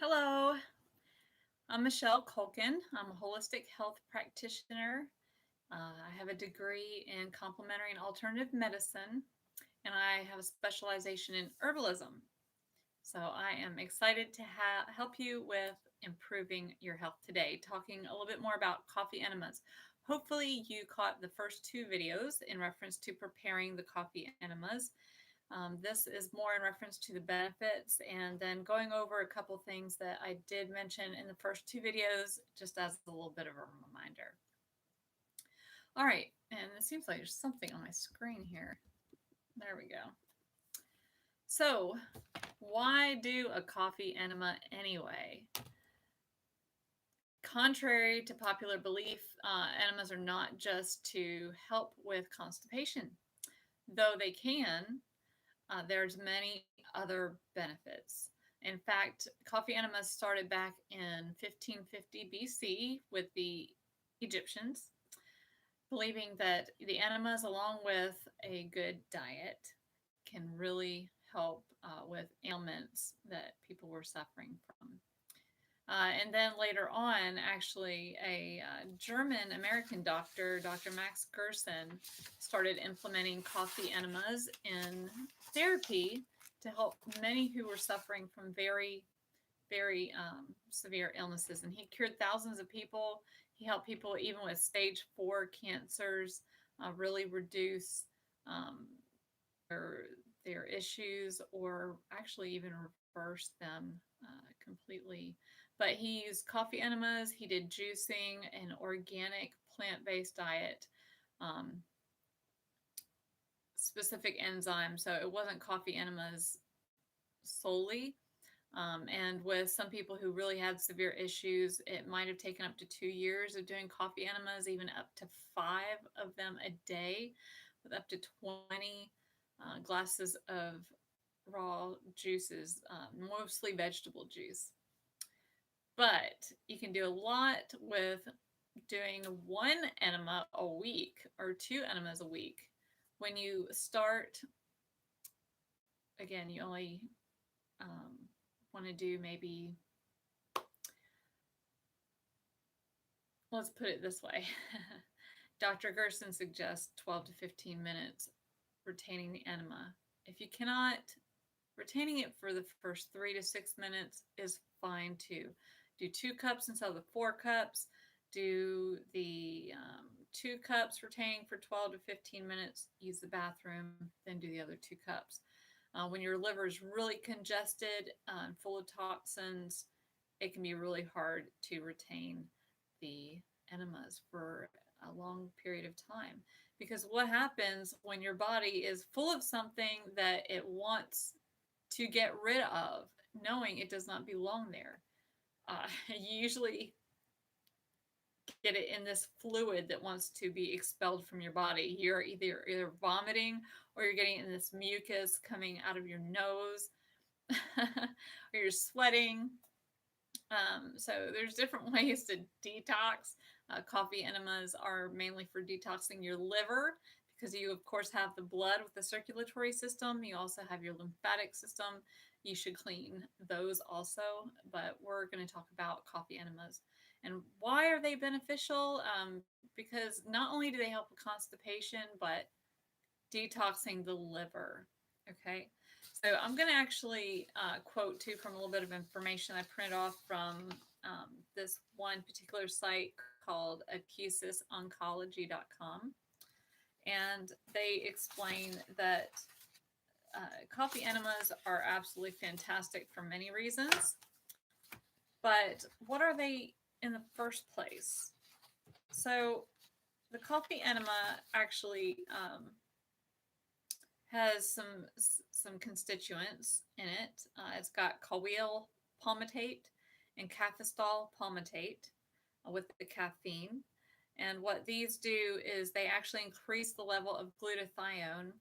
Hello, I'm Michelle Kolcan. I'm a holistic health practitioner. I have a degree in complementary and alternative medicine, and I have a specialization in herbalism. So I am excited to help you with improving your health today, talking a little bit more about coffee enemas. Hopefully, you caught the first two videos in reference to preparing the coffee enemas. This is more in reference to the benefits and then going over a couple things that I did mention in the first two videos, just as a little bit of a reminder. All right, and it seems like there's something on my screen here. There we go. So, why do a coffee enema anyway? Contrary to popular belief, enemas are not just to help with constipation, though they can. There's many other benefits. In fact, coffee enemas started back in 1550 BC with the Egyptians, believing that the enemas, along with a good diet, can really help with ailments that people were suffering from. And then later on, actually, a German American doctor, Dr. Max Gerson, started implementing coffee enemas in therapy to help many who were suffering from very severe illnesses. And he cured thousands of people. He helped people even with stage 4 cancers really reduce um, their, their issues or actually even reverse them completely. But he used coffee enemas, he did juicing, an organic plant based diet, um, specific enzymes. So it wasn't coffee enemas solely. And with some people who really had severe issues, it might have taken up to 2 years of doing coffee enemas, even up to 5 of them a day, with up to 20 glasses of raw juices, mostly vegetable juice. But you can do a lot with doing one enema a week or two enemas a week. When you start, again, you only want to do maybe, let's put it this way. Dr. Gerson suggests 12 to 15 minutes retaining the enema. If you cannot, retaining it for the first 3 to 6 minutes is fine too. Do 2 cups instead of the 4 cups. Do the 2 cups retaining for 12 to 15 minutes. Use the bathroom, then do the other 2 cups. When your liver is really congested and full of toxins, it can be really hard to retain the enemas for a long period of time. Because what happens when your body is full of something that it wants to get rid of, knowing it does not belong there? You usually get it in this fluid that wants to be expelled from your body. You're either vomiting or you're getting in this mucus coming out of your nose or you're sweating. So there's different ways to detox. Coffee enemas are mainly for detoxing your liver because you, of course, have the blood with the circulatory system. You also have your lymphatic system. You should clean those also. But we're going to talk about coffee enemas. And why are they beneficial? Because not only do they help with constipation, but detoxing the liver. Okay. So I'm going to actually quote too from a little bit of information I printed off from this one particular site called accusisoncology.com. And they explain that coffee enemas are absolutely fantastic for many reasons. But what are they in the first place? So the coffee enema actually has some constituents in it. It's got colloidal palmitate and caffeistol palmitate with the caffeine. And what these do is they actually increase the level of glutathione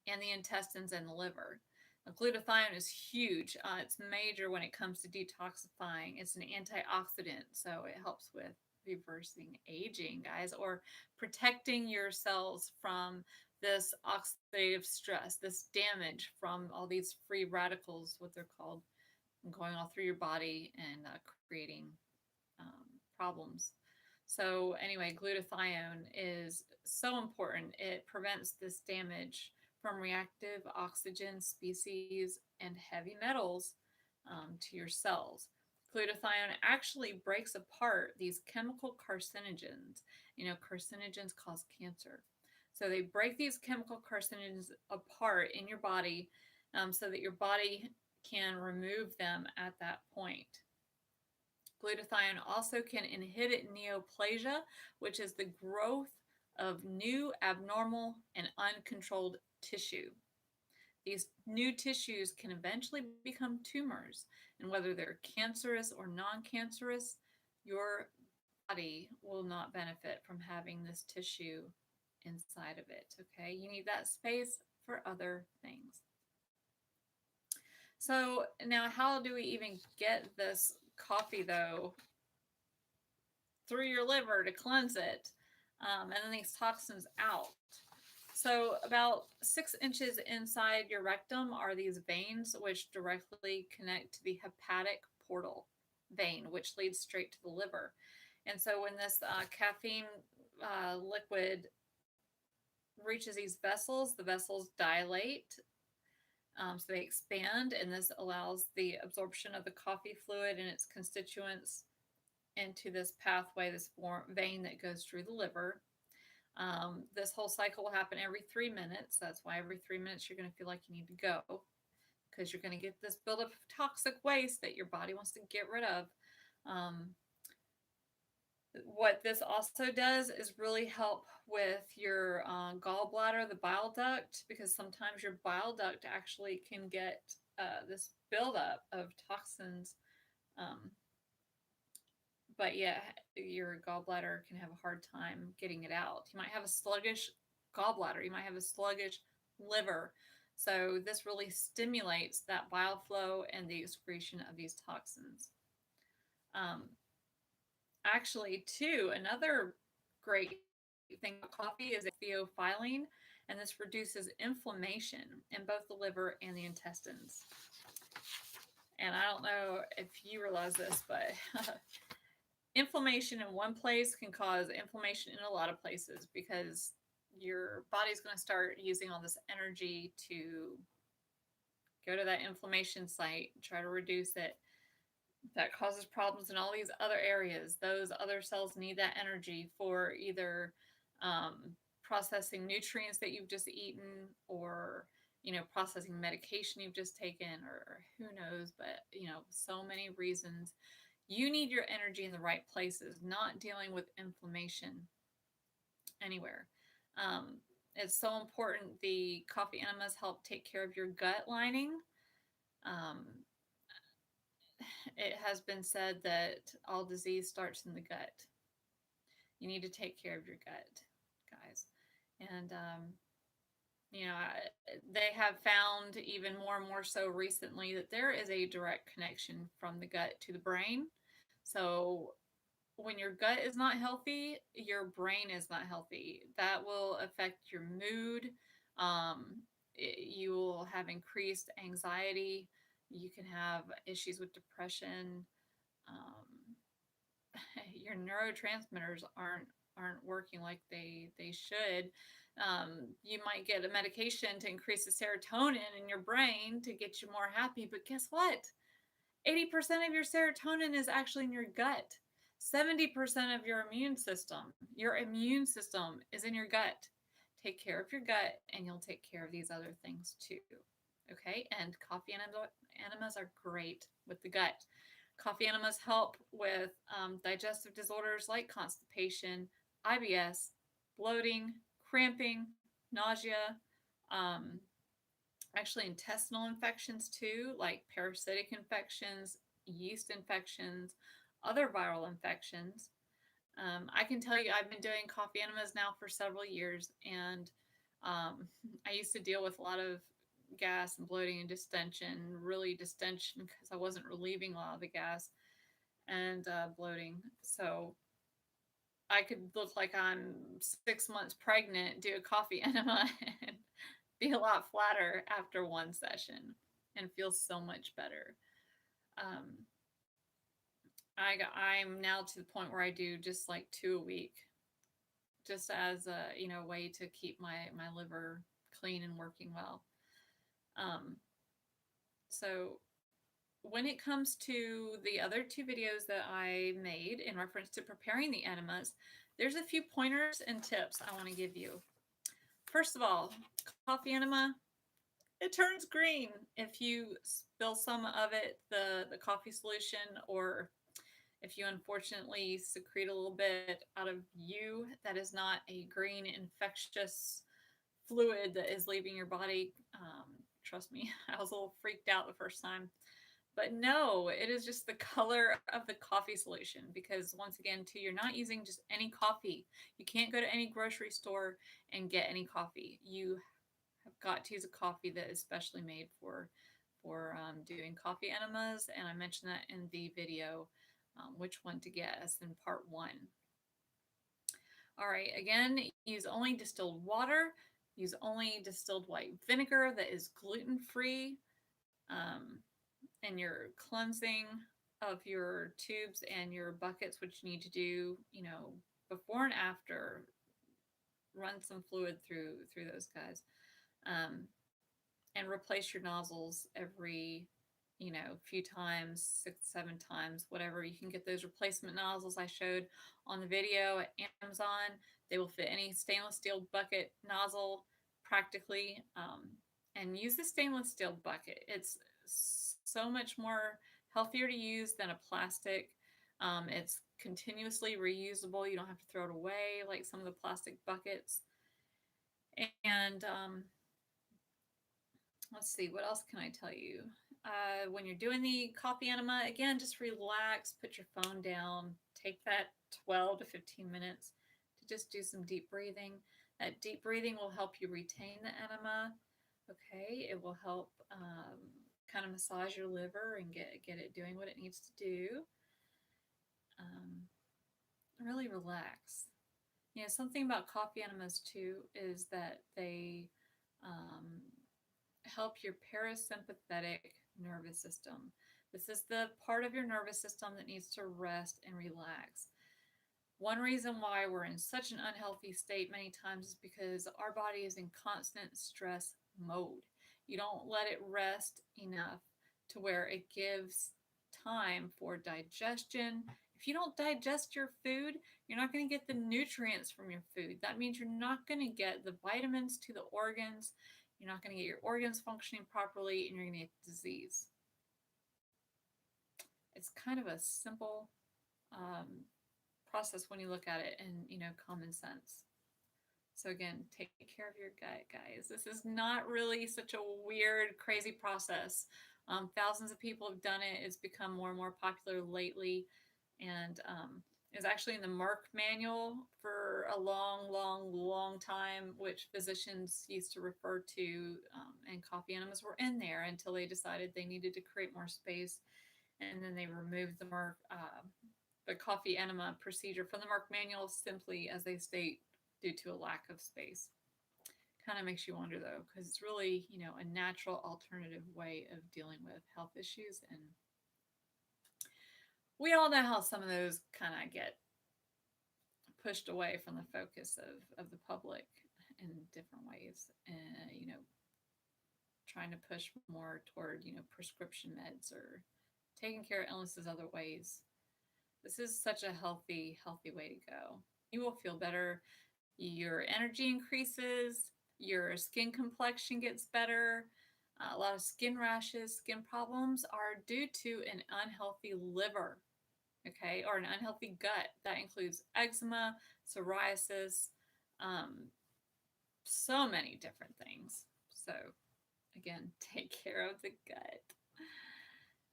in the intestines and the liver. Now, glutathione is huge. It's major when it comes to detoxifying. It's an antioxidant, so it helps with reversing aging, guys, or protecting your cells from this oxidative stress, this damage from all these free radicals, what they're called, going all through your body and creating problems. So, anyway, glutathione is so important. It prevents this damage from reactive oxygen species and heavy metals to your cells. Glutathione actually breaks apart these chemical carcinogens. You know, carcinogens cause cancer. So they break these chemical carcinogens apart in your body so that your body can remove them at that point. Glutathione also can inhibit neoplasia, which is the growth of new, abnormal, and uncontrolled tissue. These new tissues can eventually become tumors, and whether they're cancerous or non cancerous, your body will not benefit from having this tissue inside of it. Okay, you need that space for other things. So, now how do we even get this coffee though through your liver to cleanse it and then these toxins out? So, about 6 inches inside your rectum are these veins which directly connect to the hepatic portal vein, which leads straight to the liver. And so, when this caffeine liquid reaches these vessels, the vessels dilate. So they expand, and this allows the absorption of the coffee fluid and its constituents into this pathway, this vein that goes through the liver. This whole cycle will happen every 3 minutes. That's why every 3 minutes you're going to feel like you need to go, because you're going to get this buildup of toxic waste that your body wants to get rid of. Um, what this also does is really help with your gallbladder, the bile duct, because sometimes your bile duct actually can get this buildup of toxins. Um, but yeah, your gallbladder can have a hard time getting it out. You might have a sluggish gallbladder, you might have a sluggish liver. So this really stimulates that bile flow and the excretion of these toxins. Um, Actually, too, another great thing about coffee is theophylline, and this reduces inflammation in both the liver and the intestines. And I don't know if you realize this, but inflammation in one place can cause inflammation in a lot of places, because your body's going to start using all this energy to go to that inflammation site, try to reduce it. That causes problems in all these other areas. Those other cells need that energy for either processing nutrients that you've just eaten, or processing medication you've just taken, or who knows. But so many reasons. You need your energy in the right places, not dealing with inflammation anywhere. um, it's so important. The coffee enemas help take care of your gut lining. um, it has been said that all disease starts in the gut. You need to take care of your gut, guys. And, they have found, even more and more so recently, that there is a direct connection from the gut to the brain. So when your gut is not healthy, your brain is not healthy. That will affect your mood. You will have increased anxiety. You can have issues with depression. Um, your neurotransmitters aren't working like they should. You might get a medication to increase the serotonin in your brain to get you more happy, but guess what? 80% of your serotonin is actually in your gut. 70% of your immune system is in your gut. Take care of your gut and you'll take care of these other things too. Okay, and coffee enemas are great with the gut. Coffee enemas help with digestive disorders like constipation, IBS, bloating, cramping, nausea, um, actually intestinal infections too, like parasitic infections, yeast infections, other viral infections. I can tell you, I've been doing coffee enemas now for several years, and I used to deal with a lot of gas and bloating and distension, really distension, because I wasn't relieving a lot of the gas and bloating. So I could look like I'm 6 months pregnant, do a coffee enema, and be a lot flatter after one session and feel so much better. Um, I'm now to the point where I do just like 2 a week, just as a way to keep my liver clean and working well. Um, so when it comes to the other two videos that I made in reference to preparing the enemas, there's a few pointers and tips I want to give you. First of all, coffee enema, it turns green if you spill some of it, the coffee solution, or if you unfortunately secrete a little bit out of you. That is not a green infectious fluid that is leaving your body. Trust me, I was a little freaked out the first time. But no, it is just the color of the coffee solution, because once again, too, you're not using just any coffee. You can't go to any grocery store and get any coffee. You have got to use a coffee that is specially made doing coffee enemas, and I mentioned that in the video, which one to get, as in part 1. All right, again, use only distilled water. Use only distilled white vinegar that is gluten-free. And your cleansing of your tubes and your buckets, which you need to do, before and after. Run some fluid through those guys, and replace your nozzles every few times, 6 7 times, whatever. You can get those replacement nozzles I showed on the video at Amazon. They will fit any stainless steel bucket nozzle practically. And use the stainless steel bucket. It's so much more healthier to use than a plastic. It's continuously reusable. You don't have to throw it away like some of the plastic buckets. And let's see, what else can I tell you? When you're doing the coffee enema, again, just relax, put your phone down, take that 12 to 15 minutes to just do some deep breathing. That deep breathing will help you retain the enema. Okay, it will help kind of massage your liver and get it doing what it needs to do. Really relax. Something about coffee enemas too is that they help your parasympathetic nervous system. This is the part of your nervous system that needs to rest and relax. One reason why we're in such an unhealthy state many times is because our body is in constant stress mode. You don't let it rest enough to where it gives time for digestion. If you don't digest your food, you're not going to get the nutrients from your food. That means you're not going to get the vitamins to the organs. You're not going to get your organs functioning properly, and you're going to get disease. It's kind of a simple process when you look at it, and common sense. So again, take care of your gut, guys. This is not really such a weird, crazy process. Thousands of people have done it. It's become more and more popular lately, and is actually in the Merck manual for a long time, which physicians used to refer to, and coffee enemas were in there until they decided they needed to create more space, and then they removed the coffee enema procedure from the Merck manual, simply, as they state, due to a lack of space. Kind of makes you wonder, though, because it's really, a natural alternative way of dealing with health issues. And we all know how some of those kind of get pushed away from the focus of the public in different ways. Trying to push more toward, prescription meds or taking care of illnesses other ways. This is such a healthy way to go. You will feel better. Your energy increases. Your skin complexion gets better. A lot of skin rashes, skin problems are due to an unhealthy liver, okay, or an unhealthy gut. That includes eczema, psoriasis, so many different things. So, again, take care of the gut.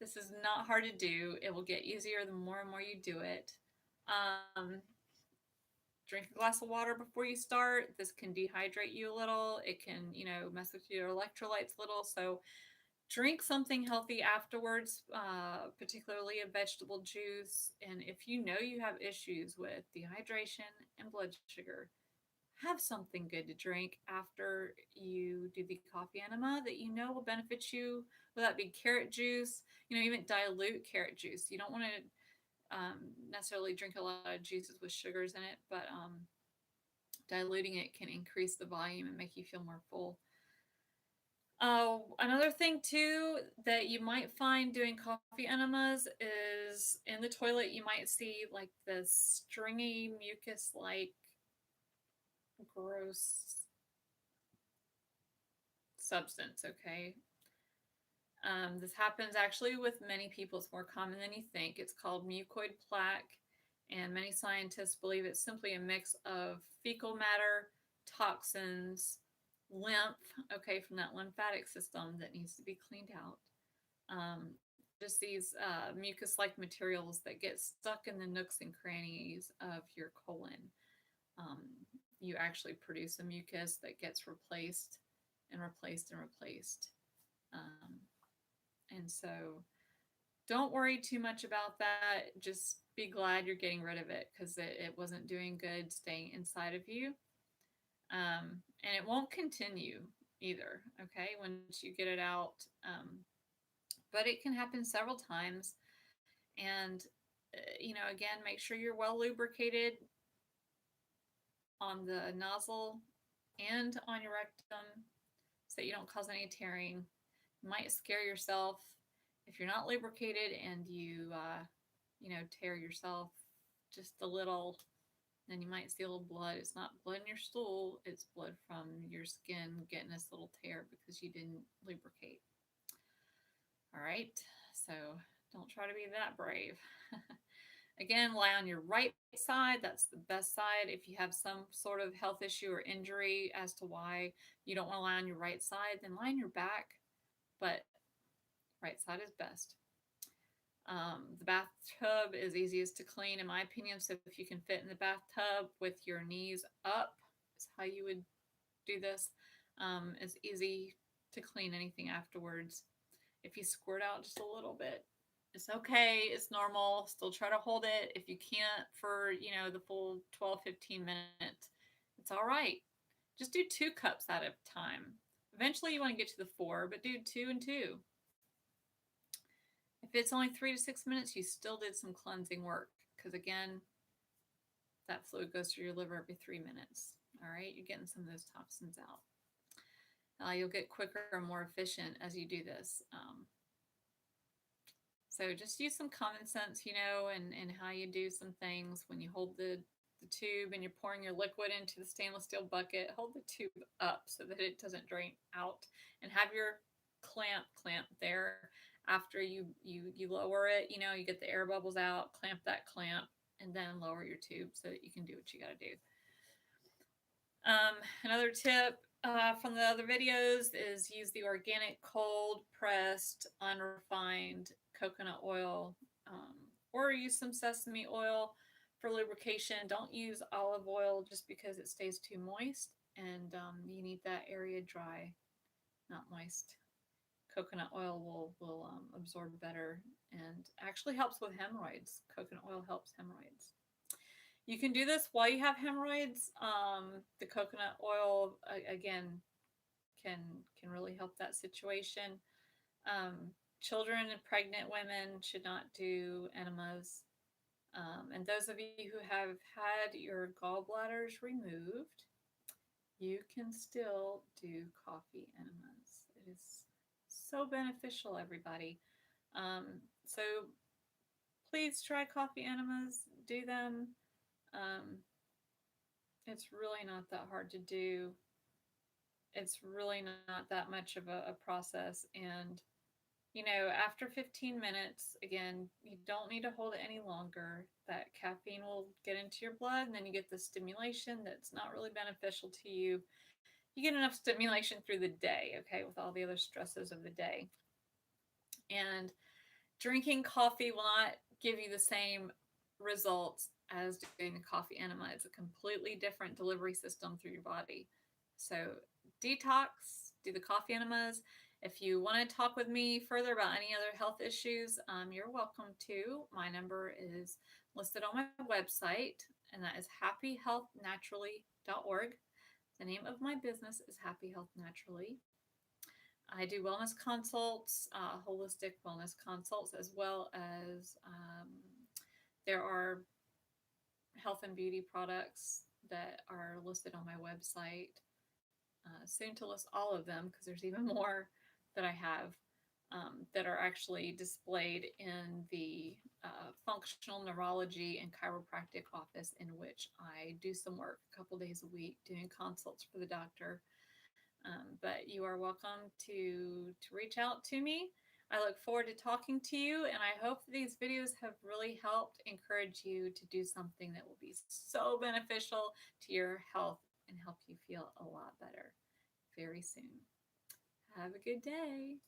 This is not hard to do. It will get easier the more and more you do it. Drink a glass of water before you start. This can dehydrate you a little. It can, mess with your electrolytes a little. So drink something healthy afterwards, particularly a vegetable juice. And if you know you have issues with dehydration and blood sugar, have something good to drink after you do the coffee enema that you know will benefit you, whether that be carrot juice, even dilute carrot juice. You don't want to necessarily drink a lot of juices with sugars in it, but diluting it can increase the volume and make you feel more full. Another thing too that you might find doing coffee enemas is in the toilet you might see like this stringy mucus like gross substance, okay? This happens actually with many people. It's more common than you think. It's called mucoid plaque, and many scientists believe it's simply a mix of fecal matter, toxins, lymph, okay, from that lymphatic system that needs to be cleaned out. Just these mucus-like materials that get stuck in the nooks and crannies of your colon. Um, you actually produce a mucus that gets replaced and replaced and replaced. Um, and so don't worry too much about that. Just be glad you're getting rid of it because it wasn't doing good staying inside of you. And it won't continue either, okay, once you get it out. But it can happen several times. And, again, make sure you're well lubricated on the nozzle and on your rectum so that you don't cause any tearing. You might scare yourself if you're not lubricated and you, tear yourself just a little. Then you might see a little blood. It's not blood in your stool, it's blood from your skin getting this little tear because you didn't lubricate. All right, so don't try to be that brave. Again, lie on your right side. That's the best side. If you have some sort of health issue or injury as to why you don't want to lie on your right side, then lie on your back, but right side is best. The bathtub is easiest to clean, in my opinion. So if you can fit in the bathtub with your knees up, is how you would do this. It's easy to clean anything afterwards. If you squirt out just a little bit, it's okay. It's normal. Still try to hold it. If you can't for, the full 12, 15 minutes, it's all right. Just do 2 cups at a time. Eventually you want to get to the 4, but do 2 and 2. If it's only 3 to 6 minutes, you still did some cleansing work because, again, that fluid goes through your liver every 3 minutes. All right, you're getting some of those toxins out. You'll get quicker and more efficient as you do this. So just use some common sense, and how you do some things. When you hold the tube and you're pouring your liquid into the stainless steel bucket, hold the tube up so that it doesn't drain out, and have your clamp there. After you lower it, you get the air bubbles out, clamp that clamp, and then lower your tube so that you can do what you got to do. Another tip from the other videos is use the organic, cold pressed, unrefined coconut oil, or use some sesame oil for lubrication. Don't use olive oil just because it stays too moist, and you need that area dry, not moist. Coconut oil will absorb better and actually helps with hemorrhoids. Coconut oil helps hemorrhoids. You can do this while you have hemorrhoids. The coconut oil, again, can really help that situation. Children and pregnant women should not do enemas. And those of you who have had your gallbladders removed, you can still do coffee enemas. It is so beneficial, everybody. So please try coffee enemas. Do them. It's really not that hard to do. It's really not that much of a process. And, after 15 minutes, again, you don't need to hold it any longer. That caffeine will get into your blood, and then you get the stimulation that's not really beneficial to you. You get enough stimulation through the day, okay, with all the other stresses of the day. And drinking coffee will not give you the same results as doing the coffee enema. It's a completely different delivery system through your body. So detox, do the coffee enemas. If you want to talk with me further about any other health issues, you're welcome to. My number is listed on my website, and that is happyhealthnaturally.org. The name of my business is Happy Health Naturally. I do wellness consults, holistic wellness consults, as well as there are health and beauty products that are listed on my website. Soon to list all of them because there's even more that I have that are actually displayed in the functional neurology and chiropractic office, in which I do some work a couple days a week doing consults for the doctor. But you are welcome to reach out to me. I look forward to talking to you, and I hope that these videos have really helped encourage you to do something that will be so beneficial to your health and help you feel a lot better very soon. Have a good day.